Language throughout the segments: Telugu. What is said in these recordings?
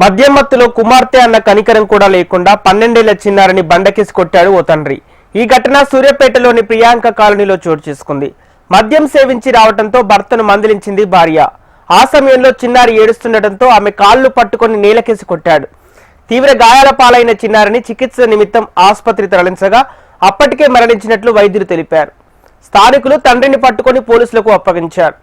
మద్యం మత్తులో కుమార్తె అన్న కనికరం కూడా లేకుండా 12 ఏళ్ల చిన్నారిని బండకేసి కొట్టాడు ఓ తండ్రి. ఈ ఘటన సూర్యాపేటలోని ప్రియాంక కాలనీలో చోటు చేసుకుంది. మద్యం సేవించి రావడంతో భర్తను మందలించింది భార్య. ఆ సమయంలో చిన్నారి ఏడుస్తుండటంతో ఆమె కాళ్ళు పట్టుకొని నేలకేసి కొట్టాడు. తీవ్ర గాయాల పాలైన చిన్నారిని చికిత్స నిమిత్తం ఆసుపత్రి తరలించగా అప్పటికే మరణించినట్లు వైద్యులు తెలిపారు. స్థానికులు తండ్రిని పట్టుకొని పోలీసులకు అప్పగించారు.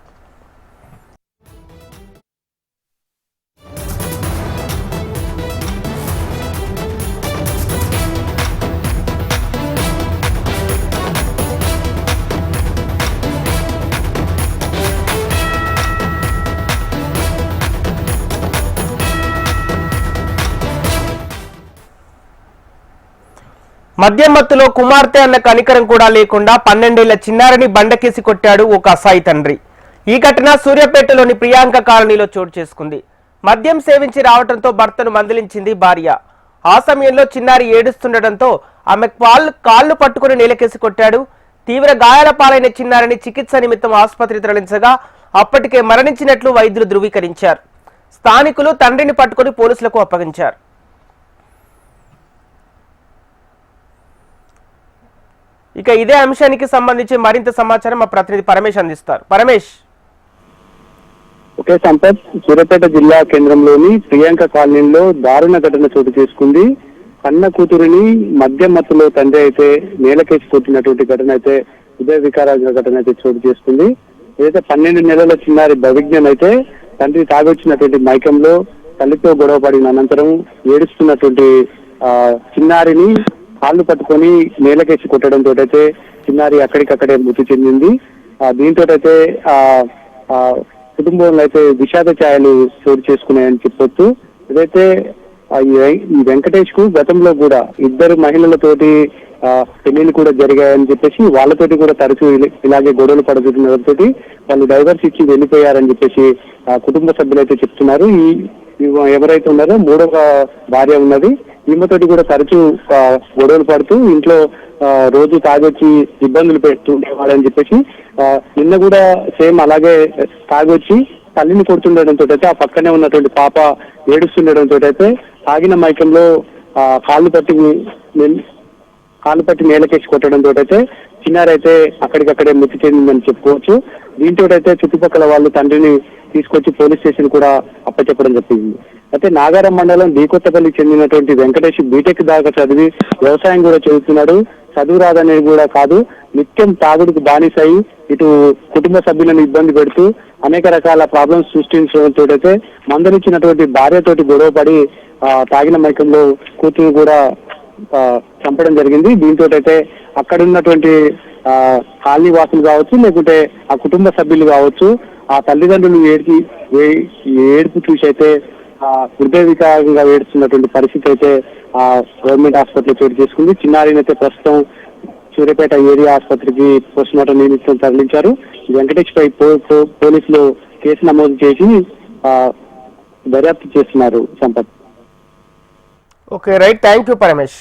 మద్యం మత్తులో కుమార్తె అన్న కనికరం కూడా లేకుండా 12 ఏళ్ల చిన్నారిని బండకేసి కొట్టాడు ఓ కసాయి తండ్రి. ఈ ఘటన సూర్యాపేటలోని ప్రియాంక కాలనీలో చోటు చేసుకుంది. మద్యం సేవించి రావడంతో భర్తను మందలించింది భార్య. ఆ సమయంలో చిన్నారి ఏడుస్తుండటంతో ఆమె కాళ్ళు పట్టుకుని నేలకేసి కొట్టాడు. తీవ్ర గాయాల పాలైన చిన్నారిని చికిత్స నిమిత్తం ఆసుపత్రి తరలించగా అప్పటికే మరణించినట్లు వైద్యులు ధృవీకరించారు. స్థానికులు తండ్రిని పట్టుకుని పోలీసులకు అప్పగించారు. ఇక ఇదే అంశానికి సంబంధించి మరింత సమాచారం మా ప్రతినిధి పరమేష్ అందిస్తారు. పరమేష్. ఒకే సంపత్, సూర్యాపేట జిల్లా కేంద్రంలోని ప్రియాంక కాలనీలో దారుణ ఘటన చోటు చేసుకుంది. కన్న కూతురిని మద్యం మత్తులో తండ్రి అయితే నేలకేసి కొట్టినటువంటి ఘటన అయితే హృదయ వికారాల ఘటన అయితే చోటు చేసుకుంది. ఏదైతే 12 నెలల చిన్నారి భవిజ్ఞం అయితే తండ్రి తాగొచ్చినటువంటి మైకంలో తల్లితో గొడవ పడిన అనంతరం ఏడుస్తున్నటువంటి చిన్నారిని కాళ్ళు పట్టుకొని నేలకేసి కొట్టడంతో అయితే చిన్నారి అక్కడికక్కడే మృతి చెందింది. దీంతో అయితే కుటుంబంలో అయితే విషాద ఛాయలు చోటు చేసుకున్నాయని చెప్పొచ్చు. ఏదైతే ఈ వెంకటేష్ కు గతంలో కూడా 2 మహిళలతోటి పెళ్లిళ్ళు కూడా జరిగాయని చెప్పేసి వాళ్ళతోటి కూడా తరచూ ఇలాగే గొడవలు పడుతుండటంతో వాళ్ళు డైవర్స్ ఇచ్చి వెళ్ళిపోయారని చెప్పేసి కుటుంబ సభ్యులు అయితే చెప్తున్నారు. ఎవరైతే ఉన్నారో 3వ భార్య ఉన్నది, ఈమెతోటి కూడా తరచూ గొడవలు పడుతూ ఇంట్లో రోజు తాగొచ్చి ఇబ్బందులు పెడుతుండేవాడని చెప్పేసి నిన్న కూడా సేమ్ అలాగే తాగొచ్చి తల్లిని కొడుతుండటంతో అయితే ఆ పక్కనే ఉన్నటువంటి పాప ఏడుస్తుండటంతో అయితే తాగిన మైకంలో కాళ్ళు పట్టి నేలకేసి కొట్టడంతో అయితే చిన్నారైతే అక్కడికక్కడే మృతి చెందిందని చెప్పుకోవచ్చు. దీంతో అయితే చుట్టుపక్కల వాళ్ళు తండ్రిని తీసుకొచ్చి పోలీస్ స్టేషన్ కూడా అప్పచెప్పడం జరిగింది. అయితే నాగారం మండలం డీకొత్తపల్లికి చెందినటువంటి వెంకటేష్ బీటెక్ దాకా చదివి వ్యవసాయం కూడా చదువుతున్నాడు. చదువు రాదనేది కూడా కాదు, నిత్యం తాగుడుకు బానిసై ఇటు కుటుంబ సభ్యులను ఇబ్బంది పెడుతూ అనేక రకాల ప్రాబ్లమ్స్ సృష్టించడంతో అయితే మందలిచ్చినటువంటి భార్యతోటి గొడవ పడి తాగిన మైకంలో కూతురు కూడా చంపడం జరిగింది. దీంతో అయితే అక్కడ ఉన్నటువంటి కాలనీ వాసులు కావచ్చు, లేకుంటే ఆ కుటుంబ సభ్యులు కావచ్చు, ఆ తల్లిదండ్రులు ఏడుపు చూసి అయితే హృదయ వికారంగా ఏడుస్తున్నటువంటి పరిస్థితి అయితే గవర్నమెంట్ హాస్పిటల్ చోటు చేసుకుంది. చిన్నారిని అయితే ప్రస్తుతం సూర్యాపేట ఏరియా ఆసుపత్రికి పోస్ట్ మార్టం నిమిత్తం తరలించారు. వెంకటేష్ పై పోలీసులు కేసు నమోదు చేసి దర్యాప్తు చేస్తున్నారు. Sampath. Okay, right, thank you Paramesh.